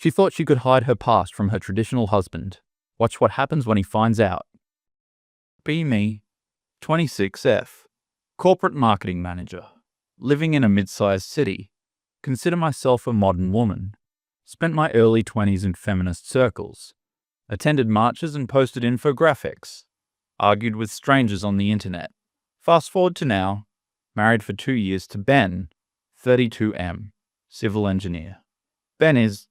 She thought she could hide her past from her traditional husband. Watch what happens when he finds out. Be me, 26F, corporate marketing manager, living in a mid-sized city. Consider myself a modern woman. Spent my early 20s in feminist circles. Attended marches and posted infographics. Argued with strangers on the internet. Fast forward to now, married for 2 years to Ben, 32M, civil engineer. Ben is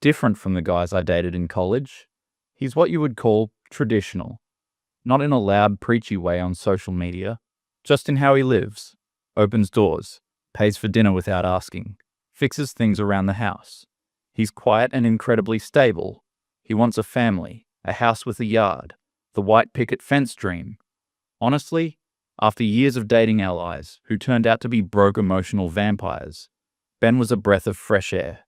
different from the guys I dated in college. He's what you would call traditional. Not in a loud, preachy way on social media, just in how he lives. Opens doors, pays for dinner without asking, fixes things around the house. He's quiet and incredibly stable. He wants a family, a house with a yard, the white picket fence dream. Honestly, after years of dating allies who turned out to be broke emotional vampires, Ben was a breath of fresh air.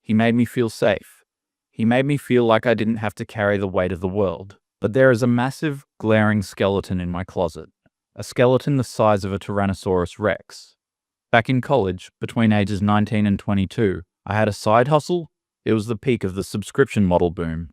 He made me feel safe. He made me feel like I didn't have to carry the weight of the world. But there is a massive, glaring skeleton in my closet. A skeleton the size of a Tyrannosaurus Rex. Back in college, between ages 19 and 22, I had a side hustle. It was the peak of the subscription model boom.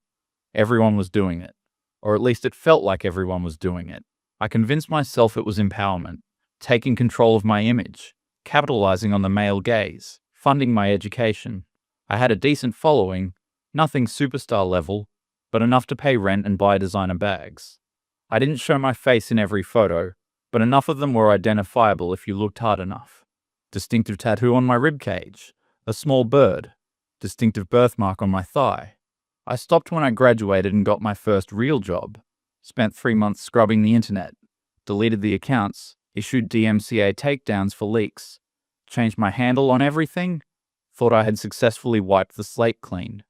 Everyone was doing it. Or at least it felt like everyone was doing it. I convinced myself it was empowerment, taking control of my image, capitalizing on the male gaze, funding my education. I had a decent following, nothing superstar level, but enough to pay rent and buy designer bags. I didn't show my face in every photo, but enough of them were identifiable if you looked hard enough. Distinctive tattoo on my ribcage, a small bird, distinctive birthmark on my thigh. I stopped when I graduated and got my first real job. Spent 3 months scrubbing the internet, deleted the accounts, issued DMCA takedowns for leaks, changed my handle on everything, thought I had successfully wiped the slate clean.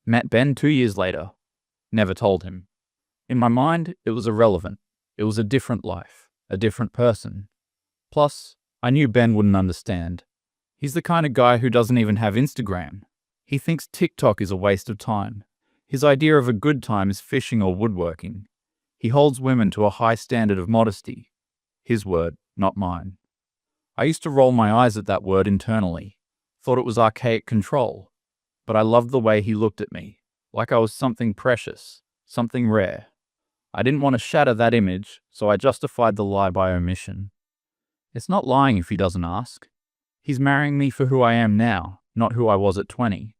Met Ben 2 years later. Never told him. In my mind, it was irrelevant. It was a different life, a different person. Plus, I knew Ben wouldn't understand. He's the kind of guy who doesn't even have Instagram. He thinks TikTok is a waste of time. His idea of a good time is fishing or woodworking. He holds women to a high standard of modesty. His word, not mine. I used to roll my eyes at that word internally. Thought it was archaic control. But I loved the way he looked at me. Like I was something precious, something rare. I didn't want to shatter that image, so I justified the lie by omission. It's not lying if he doesn't ask. He's marrying me for who I am now, not who I was at 20.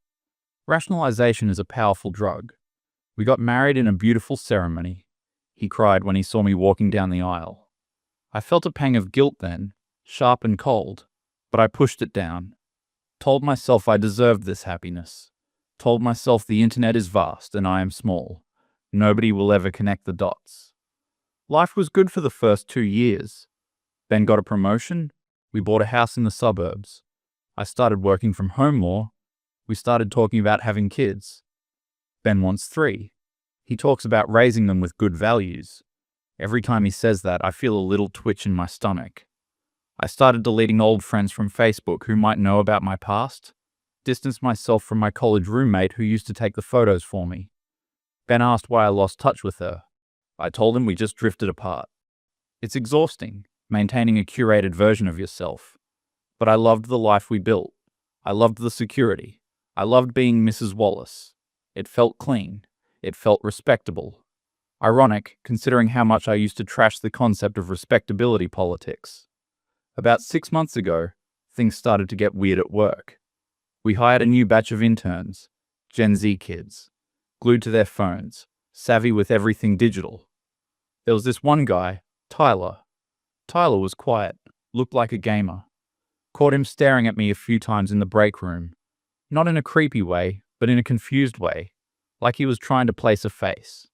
Rationalization is a powerful drug. We got married in a beautiful ceremony. He cried when he saw me walking down the aisle. I felt a pang of guilt then, sharp and cold, but I pushed it down. Told myself I deserved this happiness. Told myself the internet is vast and I am small. Nobody will ever connect the dots. Life was good for the first 2 years. Ben got a promotion. We bought a house in the suburbs. I started working from home more. We started talking about having kids. Ben wants 3. He talks about raising them with good values. Every time he says that, I feel a little twitch in my stomach. I started deleting old friends from Facebook who might know about my past. Distanced myself from my college roommate who used to take the photos for me. Ben asked why I lost touch with her. I told him we just drifted apart. It's exhausting, maintaining a curated version of yourself. But I loved the life we built. I loved the security. I loved being Mrs. Wallace. It felt clean. It felt respectable. Ironic, considering how much I used to trash the concept of respectability politics. About 6 months ago, things started to get weird at work. We hired a new batch of interns, Gen Z kids, glued to their phones, savvy with everything digital. There was this one guy, Tyler. Tyler was quiet, looked like a gamer. Caught him staring at me a few times in the break room. Not in a creepy way, but in a confused way, like he was trying to place a face.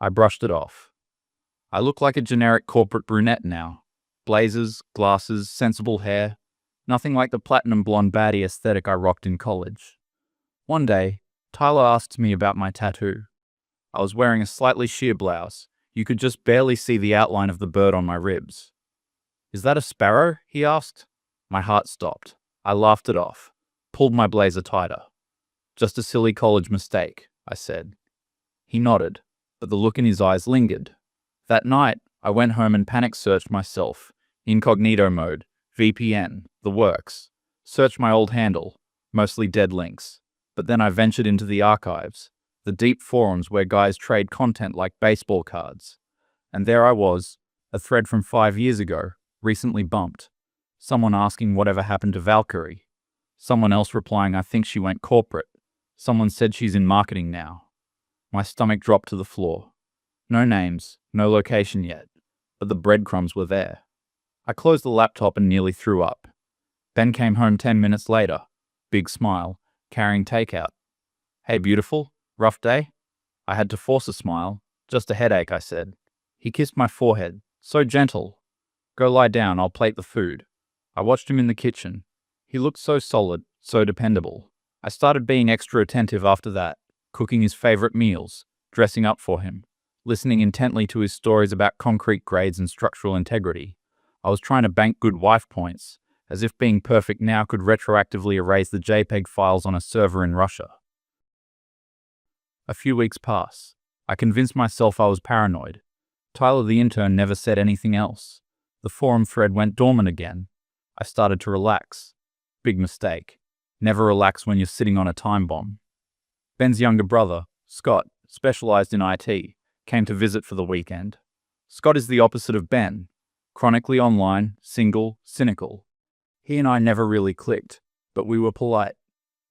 I brushed it off. I look like a generic corporate brunette now. Blazers, glasses, sensible hair. Nothing like the platinum blonde baddie aesthetic I rocked in college. One day, Tyler asked me about my tattoo. I was wearing a slightly sheer blouse. You could just barely see the outline of the bird on my ribs. "Is that a sparrow?" he asked. My heart stopped. I laughed it off, pulled my blazer tighter. "Just a silly college mistake," I said. He nodded, but the look in his eyes lingered. That night, I went home and panic searched myself, incognito mode, VPN, the works. Searched my old handle, mostly dead links. But then I ventured into the archives, the deep forums where guys trade content like baseball cards. And there I was, a thread from 5 years ago, recently bumped. Someone asking whatever happened to Valkyrie. Someone else replying I think she went corporate. Someone said she's in marketing now. My stomach dropped to the floor. No names, no location yet, but the breadcrumbs were there. I closed the laptop and nearly threw up. Ben came home 10 minutes later, big smile, carrying takeout. Hey beautiful, rough day? I had to force a smile. Just a headache, I said. He kissed my forehead, so gentle. Go lie down, I'll plate the food. I watched him in the kitchen. He looked so solid, so dependable. I started being extra attentive after that, cooking his favorite meals, dressing up for him, listening intently to his stories about concrete grades and structural integrity. I was trying to bank good wife points, as if being perfect now could retroactively erase the JPEG files on a server in Russia. A few weeks pass. I convinced myself I was paranoid. Tyler the intern never said anything else. The forum thread went dormant again. I started to relax. Big mistake. Never relax when you're sitting on a time bomb. Ben's younger brother, Scott, specialized in IT, came to visit for the weekend. Scott is the opposite of Ben. Chronically online, single, cynical. He and I never really clicked, but we were polite.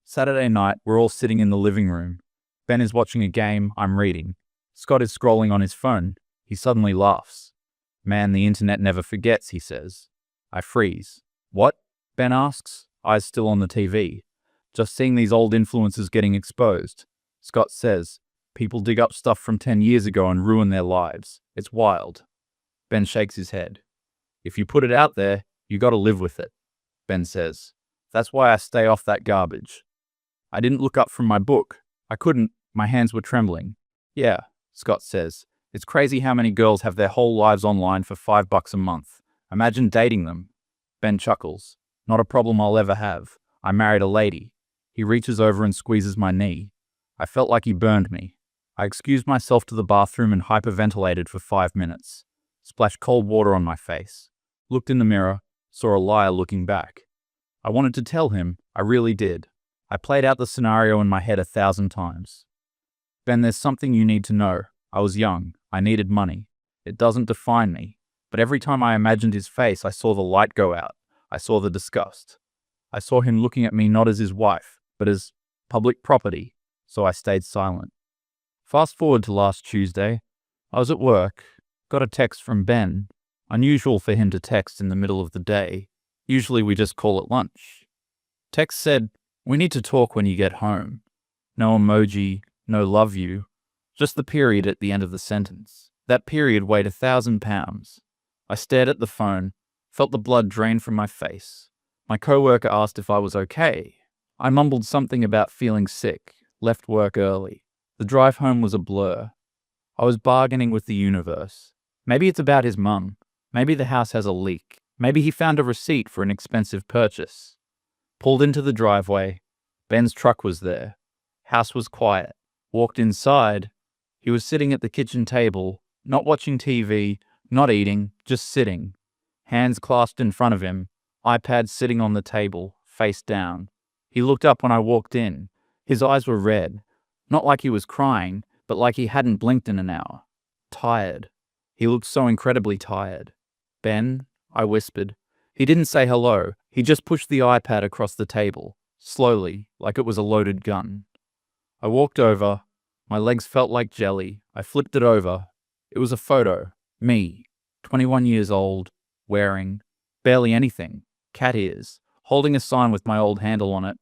Saturday night, we're all sitting in the living room. Ben is watching a game, I'm reading. Scott is scrolling on his phone. He suddenly laughs. Man, the internet never forgets, he says. I freeze. What? Ben asks, eyes still on the TV. Just seeing these old influencers getting exposed. Scott says, people dig up stuff from 10 years ago and ruin their lives. It's wild. Ben shakes his head. If you put it out there, you gotta live with it. Ben says, that's why I stay off that garbage. I didn't look up from my book. I couldn't, my hands were trembling. Yeah, Scott says, it's crazy how many girls have their whole lives online for $5 a month. Imagine dating them. Ben chuckles. Not a problem I'll ever have. I married a lady. He reaches over and squeezes my knee. I felt like he burned me. I excused myself to the bathroom and hyperventilated for 5 minutes. Splashed cold water on my face. Looked in the mirror, saw a liar looking back. I wanted to tell him, I really did. I played out the scenario in my head 1,000 times. Ben, there's something you need to know. I was young. I needed money. It doesn't define me. But every time I imagined his face, I saw the light go out. I saw the disgust. I saw him looking at me not as his wife, but as public property, so I stayed silent. Fast forward to last Tuesday. I was at work, got a text from Ben. Unusual for him to text in the middle of the day. Usually we just call at lunch. Text said, we need to talk when you get home. No emoji, no love you. Just the period at the end of the sentence. That period weighed 1,000 pounds. I stared at the phone, felt the blood drain from my face. My coworker asked if I was okay. I mumbled something about feeling sick, left work early. The drive home was a blur. I was bargaining with the universe. Maybe it's about his mum. Maybe the house has a leak. Maybe he found a receipt for an expensive purchase. Pulled into the driveway. Ben's truck was there. House was quiet. Walked inside. He was sitting at the kitchen table, not watching TV, not eating, just sitting. Hands clasped in front of him, iPad sitting on the table, face down. He looked up when I walked in. His eyes were red. Not like he was crying, but like he hadn't blinked in an hour. Tired. He looked so incredibly tired. Ben, I whispered. He didn't say hello. He just pushed the iPad across the table, slowly, like it was a loaded gun. I walked over. My legs felt like jelly. I flipped it over. It was a photo. Me, 21 years old, wearing barely anything, cat ears, holding a sign with my old handle on it,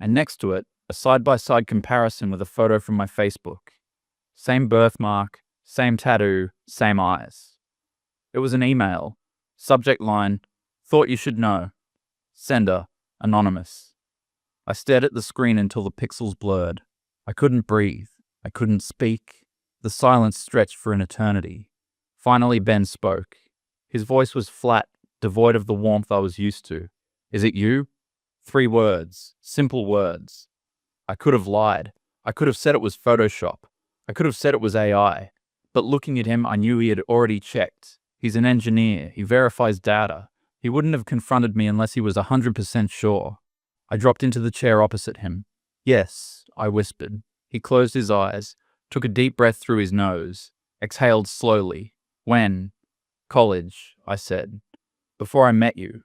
and next to it, a side-by-side comparison with a photo from my Facebook. Same birthmark, same tattoo, same eyes. It was an email. Subject line, thought you should know. Sender, anonymous. I stared at the screen until the pixels blurred. I couldn't breathe. I couldn't speak. The silence stretched for an eternity. Finally, Ben spoke. His voice was flat, devoid of the warmth I was used to. Is it you? 3 words. Simple words. I could have lied. I could have said it was Photoshop. I could have said it was AI. But looking at him, I knew he had already checked. He's an engineer. He verifies data. He wouldn't have confronted me unless he was 100% sure. I dropped into the chair opposite him. Yes, I whispered. He closed his eyes, took a deep breath through his nose, exhaled slowly. When? College, I said. Before I met you.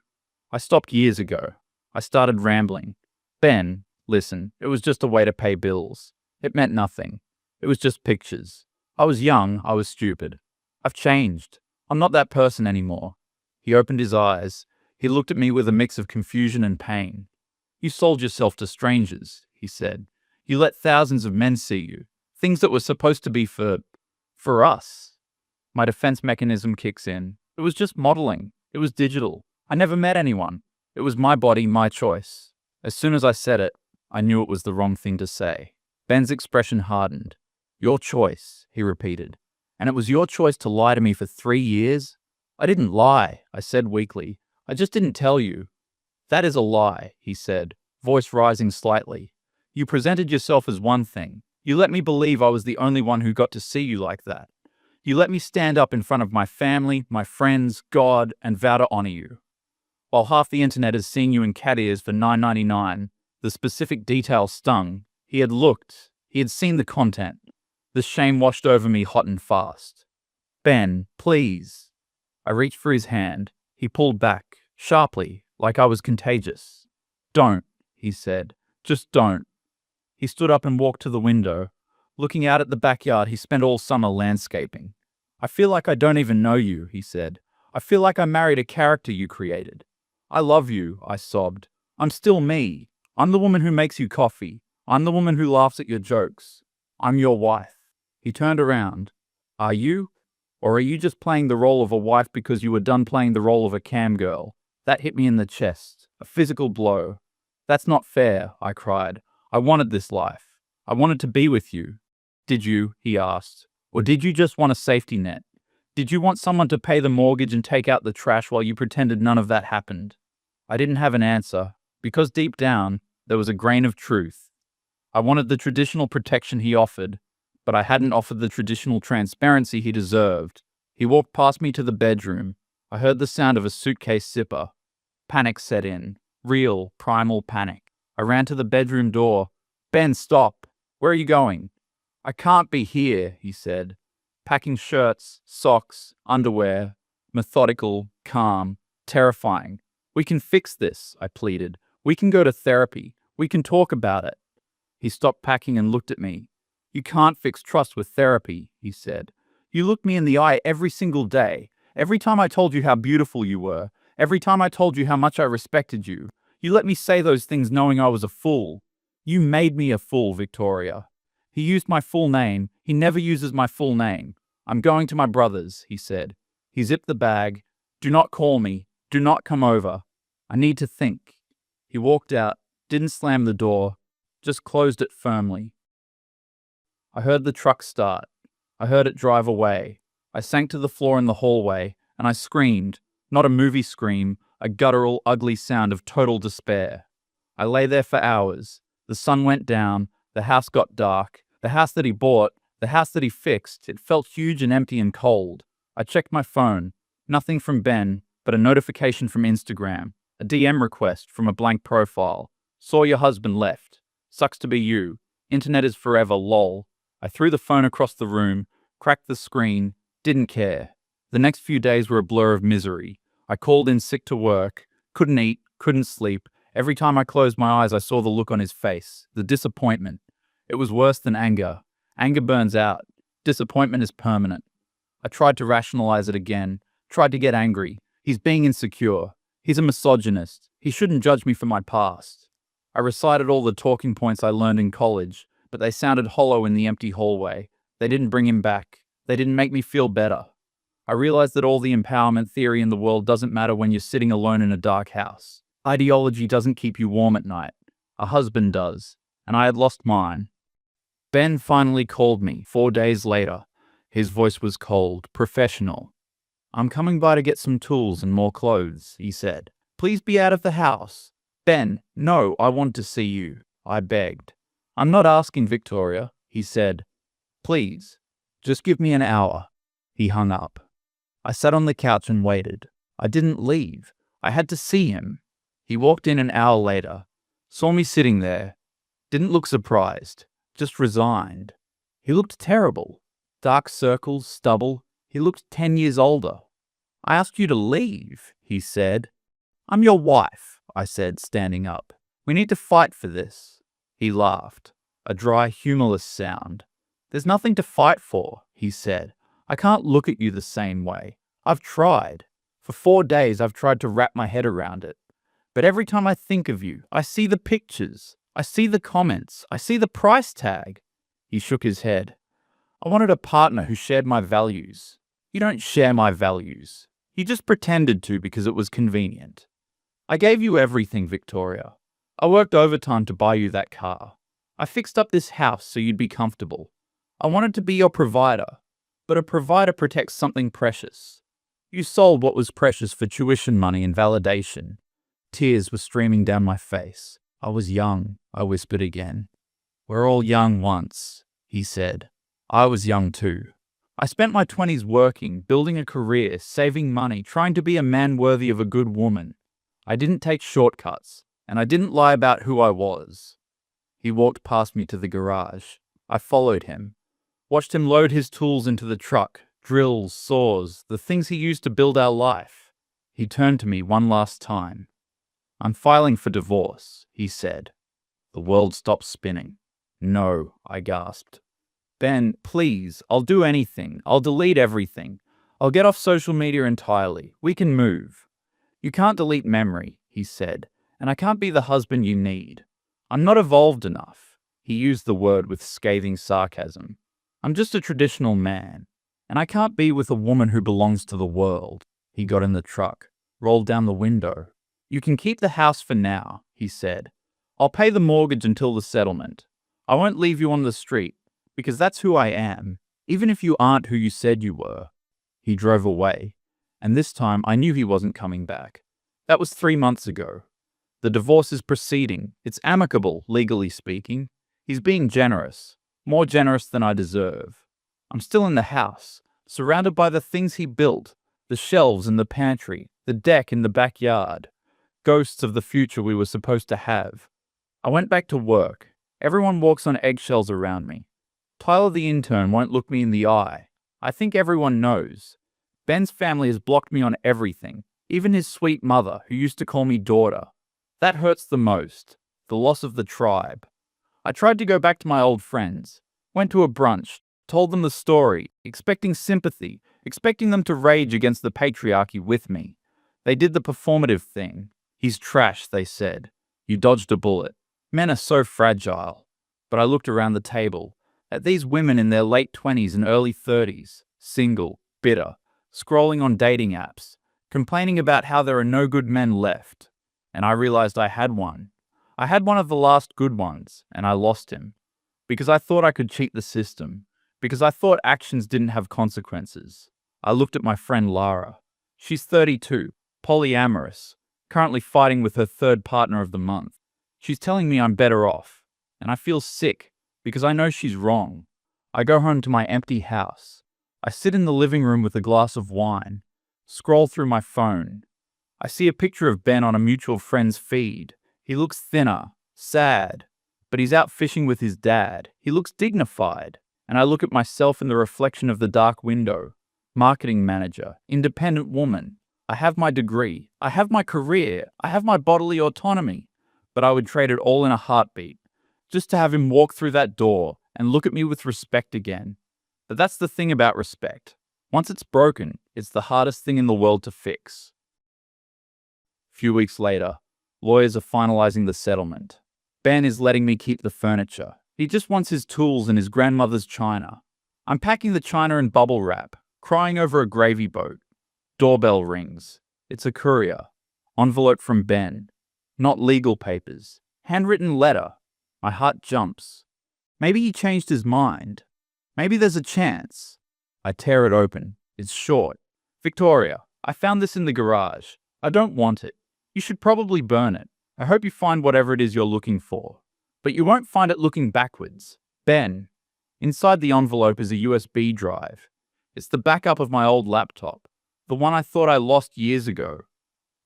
I stopped years ago. I started rambling. Ben, listen, it was just a way to pay bills. It meant nothing. It was just pictures. I was young, I was stupid. I've changed. I'm not that person anymore. He opened his eyes. He looked at me with a mix of confusion and pain. You sold yourself to strangers, he said. You let thousands of men see you. Things that were supposed to be for us. My defense mechanism kicks in. It was just modeling. It was digital. I never met anyone. It was my body, my choice. As soon as I said it, I knew it was the wrong thing to say. Ben's expression hardened. Your choice, he repeated. And it was your choice to lie to me for 3 years? I didn't lie, I said weakly. I just didn't tell you. That is a lie, he said, voice rising slightly. You presented yourself as one thing. You let me believe I was the only one who got to see you like that. You let me stand up in front of my family, my friends, God, and vow to honor you. While half the internet is seeing you in cat ears for $9.99, the specific detail stung. He had looked. He had seen the content. The shame washed over me hot and fast. Ben, please. I reached for his hand. He pulled back, sharply, like I was contagious. Don't, he said. Just don't. He stood up and walked to the window. Looking out at the backyard he spent all summer landscaping. I feel like I don't even know you, he said. I feel like I married a character you created. I love you, I sobbed. I'm still me. I'm the woman who makes you coffee. I'm the woman who laughs at your jokes. I'm your wife. He turned around. Are you? Or are you just playing the role of a wife because you were done playing the role of a cam girl? That hit me in the chest. A physical blow. That's not fair, I cried. I wanted this life. I wanted to be with you. Did you? He asked. Or did you just want a safety net? Did you want someone to pay the mortgage and take out the trash while you pretended none of that happened? I didn't have an answer, because deep down, there was a grain of truth. I wanted the traditional protection he offered, but I hadn't offered the traditional transparency he deserved. He walked past me to the bedroom. I heard the sound of a suitcase zipper. Panic set in. Real, primal panic. I ran to the bedroom door. Ben, stop. Where are you going? I can't be here, he said. Packing shirts, socks, underwear. Methodical, calm, terrifying. We can fix this, I pleaded. We can go to therapy. We can talk about it. He stopped packing and looked at me. You can't fix trust with therapy, he said. You looked me in the eye every single day. Every time I told you how beautiful you were. Every time I told you how much I respected you. You let me say those things knowing I was a fool. You made me a fool, Victoria. He used my full name. He never uses my full name. I'm going to my brother's, he said. He zipped the bag. Do not call me. Do not come over. I need to think. He walked out, didn't slam the door, just closed it firmly. I heard the truck start. I heard it drive away. I sank to the floor in the hallway, and I screamed, not a movie scream, a guttural, ugly sound of total despair. I lay there for hours. The sun went down. The house got dark. The house that he bought, the house that he fixed, it felt huge and empty and cold. I checked my phone. Nothing from Ben, but a notification from Instagram. A DM request from a blank profile. Saw your husband left. Sucks to be you. Internet is forever, lol. I threw the phone across the room, cracked the screen, didn't care. The next few days were a blur of misery. I called in sick to work, couldn't eat, couldn't sleep. Every time I closed my eyes, I saw the look on his face, the disappointment. It was worse than anger. Anger burns out. Disappointment is permanent. I tried to rationalize it again, tried to get angry. He's being insecure. He's a misogynist. He shouldn't judge me for my past. I recited all the talking points I learned in college, but they sounded hollow in the empty hallway. They didn't bring him back. They didn't make me feel better. I realized that all the empowerment theory in the world doesn't matter when you're sitting alone in a dark house. Ideology doesn't keep you warm at night. A husband does, and I had lost mine. Ben finally called me 4 days later. His voice was cold, professional. I'm coming by to get some tools and more clothes, he said. Please be out of the house. Ben, no, I want to see you, I begged. I'm not asking, Victoria, he said. Please, just give me an hour. He hung up. I sat on the couch and waited. I didn't leave. I had to see him. He walked in an hour later, saw me sitting there, Didn't look surprised, just resigned. He looked terrible. Dark circles, stubble. He looked 10 years older. I asked you to leave, he said. I'm your wife, I said, standing up. We need to fight for this. He laughed, a dry, humorless sound. There's nothing to fight for, he said. I can't look at you the same way. I've tried. For 4 days I've tried to wrap my head around it. But every time I think of you, I see the pictures. I see the comments. I see the price tag. He shook his head. I wanted a partner who shared my values. You don't share my values. You just pretended to because it was convenient. I gave you everything, Victoria. I worked overtime to buy you that car. I fixed up this house so you'd be comfortable. I wanted to be your provider, but a provider protects something precious. You sold what was precious for tuition money and validation. Tears were streaming down my face. I was young, I whispered again. We're all young once, he said. I was young too. I spent my 20s working, building a career, saving money, trying to be a man worthy of a good woman. I didn't take shortcuts, and I didn't lie about who I was. He walked past me to the garage. I followed him, watched him load his tools into the truck, drills, saws, the things he used to build our life. He turned to me one last time. I'm filing for divorce, he said. The world stopped spinning. No, I gasped. Ben, please, I'll do anything. I'll delete everything. I'll get off social media entirely. We can move. You can't delete memory, he said, and I can't be the husband you need. I'm not evolved enough. He used the word with scathing sarcasm. I'm just a traditional man, and I can't be with a woman who belongs to the world. He got in the truck, rolled down the window. You can keep the house for now, he said. I'll pay the mortgage until the settlement. I won't leave you on the street, because that's who I am, even if you aren't who you said you were. He drove away, and this time I knew he wasn't coming back. That was 3 months ago. The divorce is proceeding. It's amicable, legally speaking. He's being generous, more generous than I deserve. I'm still in the house, surrounded by the things he built, the shelves in the pantry, the deck in the backyard, ghosts of the future we were supposed to have. I went back to work. Everyone walks on eggshells around me. Tyler the intern won't look me in the eye. I think everyone knows. Ben's family has blocked me on everything, even his sweet mother, who used to call me daughter. That hurts the most, the loss of the tribe. I tried to go back to my old friends, went to a brunch, told them the story, expecting sympathy, expecting them to rage against the patriarchy with me. They did the performative thing. He's trash, they said. You dodged a bullet. Men are so fragile. But I looked around the table at these women in their late 20s and early 30s, single, bitter, scrolling on dating apps, complaining about how there are no good men left. And I realized I had one. I had one of the last good ones, and I lost him. Because I thought I could cheat the system. Because I thought actions didn't have consequences. I looked at my friend Lara. She's 32, polyamorous, currently fighting with her third partner of the month. She's telling me I'm better off, and I feel sick because I know she's wrong. I go home to my empty house. I sit in the living room with a glass of wine, scroll through my phone. I see a picture of Ben on a mutual friend's feed. He looks thinner, sad, but he's out fishing with his dad. He looks dignified, and I look at myself in the reflection of the dark window. Marketing manager, independent woman. I have my degree. I have my career. I have my bodily autonomy. But I would trade it all in a heartbeat, just to have him walk through that door and look at me with respect again. But that's the thing about respect. Once it's broken, it's the hardest thing in the world to fix. A few weeks later, lawyers are finalizing the settlement. Ben is letting me keep the furniture. He just wants his tools and his grandmother's china. I'm packing the china in bubble wrap, crying over a gravy boat. Doorbell rings. It's a courier. Envelope from Ben. Not legal papers. Handwritten letter. My heart jumps. Maybe he changed his mind. Maybe there's a chance. I tear it open. It's short. Victoria, I found this in the garage. I don't want it. You should probably burn it. I hope you find whatever it is you're looking for. But you won't find it looking backwards. Ben. Inside the envelope is a USB drive. It's the backup of my old laptop. The one I thought I lost years ago.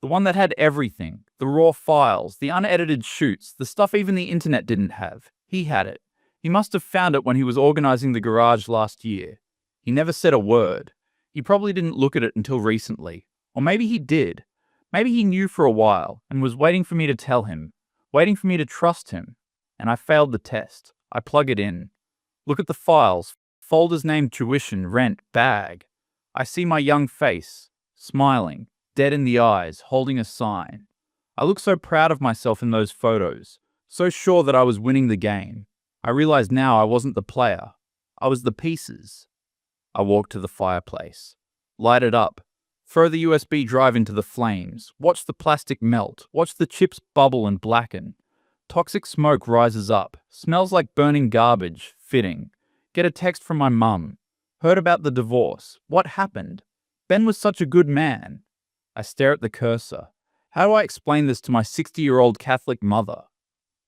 The one that had everything. The raw files, the unedited shoots, the stuff even the internet didn't have. He had it. He must have found it when he was organizing the garage last year. He never said a word. He probably didn't look at it until recently. Or maybe he did. Maybe he knew for a while and was waiting for me to tell him, waiting for me to trust him. And I failed the test. I plug it in. Look at the files. Folders named tuition, rent, bag. I see my young face, smiling, dead in the eyes, holding a sign. I look so proud of myself in those photos, so sure that I was winning the game. I realize now I wasn't the player. I was the pieces. I walk to the fireplace. Light it up. Throw the USB drive into the flames. Watch the plastic melt. Watch the chips bubble and blacken. Toxic smoke rises up. Smells like burning garbage. Fitting. Get a text from my mum. Heard about the divorce. What happened? Ben was such a good man. I stare at the cursor. How do I explain this to my 60-year-old Catholic mother?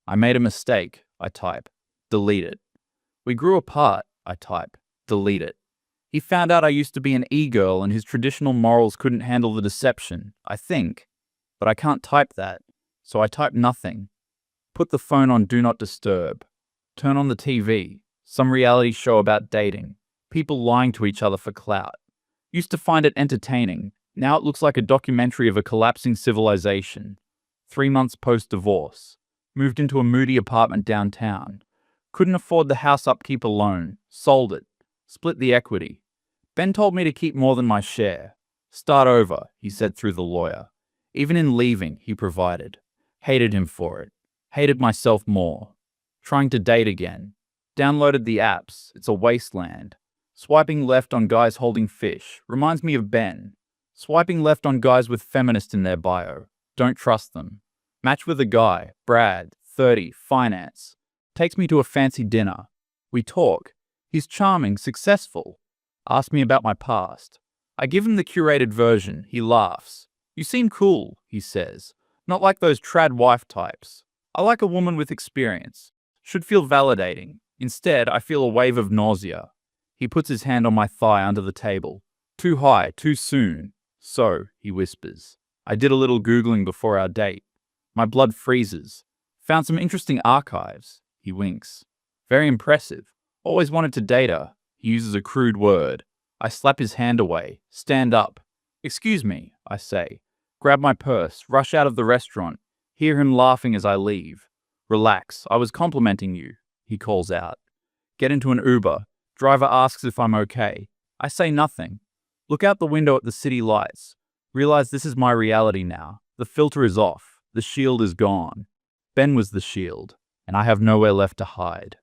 I made a mistake. I type. Delete it. We grew apart. I type. Delete it. He found out I used to be an e-girl and his traditional morals couldn't handle the deception, I think. But I can't type that, so I type nothing. Put the phone on Do Not Disturb. Turn on the TV. Some reality show about dating. People lying to each other for clout. Used to find it entertaining. Now it looks like a documentary of a collapsing civilization. 3 months post-divorce. Moved into a moody apartment downtown. Couldn't afford the house upkeep alone. Sold it. Split the equity. Ben told me to keep more than my share. Start over, he said through the lawyer. Even in leaving, he provided. Hated him for it. Hated myself more. Trying to date again. Downloaded the apps. It's a wasteland. Swiping left on guys holding fish. Reminds me of Ben. Swiping left on guys with feminist in their bio. Don't trust them. Match with a guy. Brad, 30, finance. Takes me to a fancy dinner. We talk. He's charming, successful. Asks me about my past. I give him the curated version. He laughs. You seem cool, he says. Not like those trad wife types. I like a woman with experience. Should feel validating. Instead, I feel a wave of nausea. He puts his hand on my thigh under the table. Too high, too soon. So, he whispers. I did a little Googling before our date. My blood freezes. Found some interesting archives. He winks. Very impressive. Always wanted to date her. He uses a crude word. I slap his hand away. Stand up. Excuse me, I say. Grab my purse. Rush out of the restaurant. Hear him laughing as I leave. Relax. I was complimenting you, he calls out. Get into an Uber. Driver asks if I'm okay. I say nothing. Look out the window at the city lights. Realize this is my reality now. The filter is off. The shield is gone. Ben was the shield, and I have nowhere left to hide.